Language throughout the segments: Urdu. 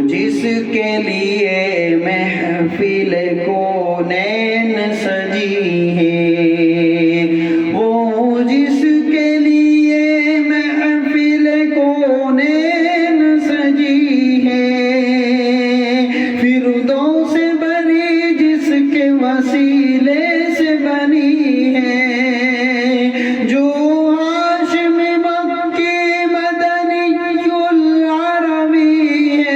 جس کے لیے محفل کونین سجی ہے، وہ جس کے لیے محفل کونین سجی ہے، فردوس بری جس کے وسیلے سے بنی ہے، جو ہاشم مکی مدنی العربی ہے،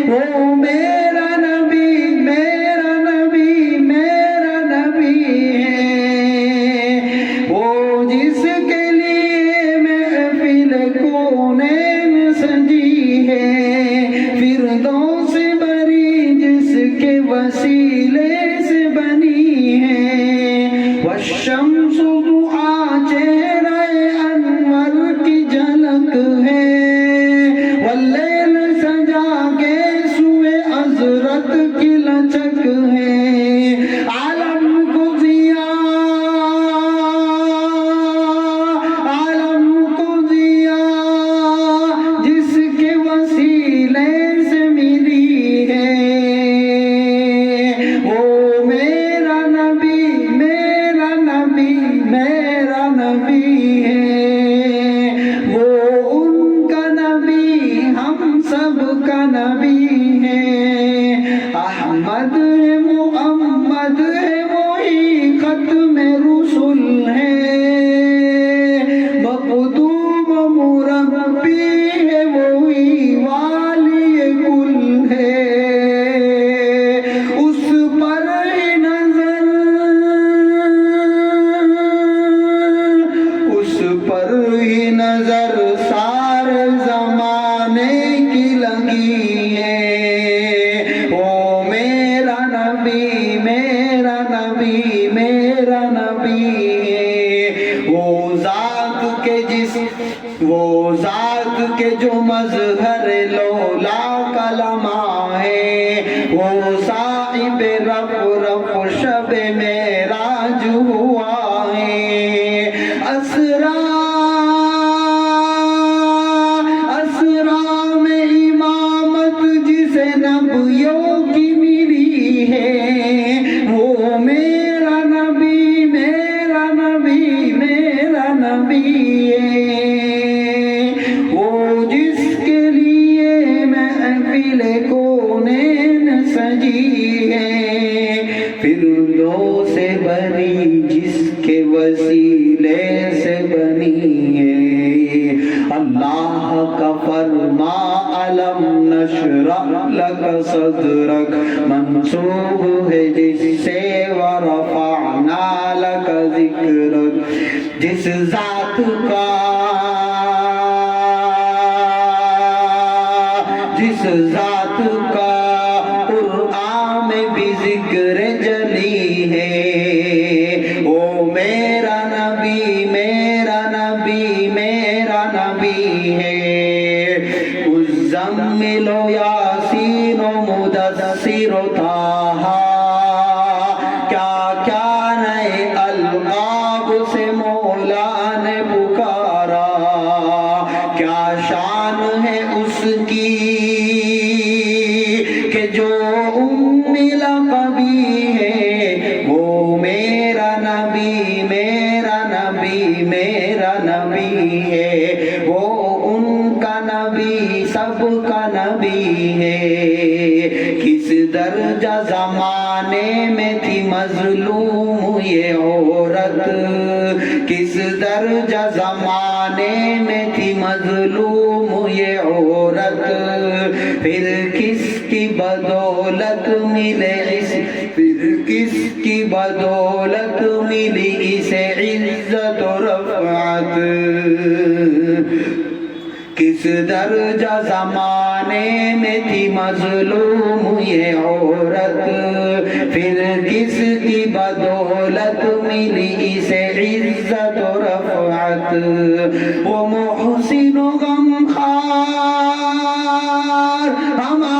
وہ میرا نبی میرا نبی میرا نبی ہے، وہ جس کے لیے محفل کونین سجی ہے، فردوس بری جس کے وسیلے سے بنی ہے، والشمس ضحا چہرہ انور کی جھلک ہے، واللیل سجا کے سوئے حضرت کی لچک ہے، عالم کو ضیا جس کے وسیلے سے ملی ہے، وہ میرا نبی میرا نبی میرا نبی ہے، وہ ان کا نبی ہم سب کا نبی ہے، احمد ہے محمد ہے وہی ختم رسول ہے، مخدوم مربی ہے وہی والی کل ہے، اس پر ہی نظر سارے زمانے کی لگی ہے، وہ میرا نبی میرا نبی میرا نبی ہے، وہ ذات کے جو مظہر لولا کلمہ ہے، وہ صاحب رف شب معراج ہوا ہے، اسرا میں امامت جسے نبیوں کی ملی ہے، وہ میرا نبی میرا نبی میرا نبی ہے، وہ جس کے لیے محفل کونین سجی ہے، فردوس بری جس کے وسیلے سے بنی ہے، اللہ کا فرما علم نشرح لک صدرک منسوب ہے جس سے ورفعنا لک ذکرک، جس ذات کا قرآن میں بھی ذکر جلی ہے، وہ میرا نبی میرا نبی میرا نبی ہے، مزمل و یاسین و مدثر و طٰہٰ، کیا کیا نئے القاب سے مولا نے پکارا، کیا شان ہے اس کی کہ جو لقبی ہے، وہ میرا نبی میرا نبی میرا نبی ہے، وہ ان کا نبی سب کا نبی ہے، کس درجہ زمانے میں تھی مظلوم یہ عورت، کس درجہ زمانے میں تھی مظلوم یہ عورت، پھر کس کی بدولت ملی اسے عزت و رفعت، کس درجہ زمانے میں تھی مظلوم یہ عورت، پھر کس کی بدولت ملی اسے عزت و رفعت، وہ محسن و غمخوار ہمارا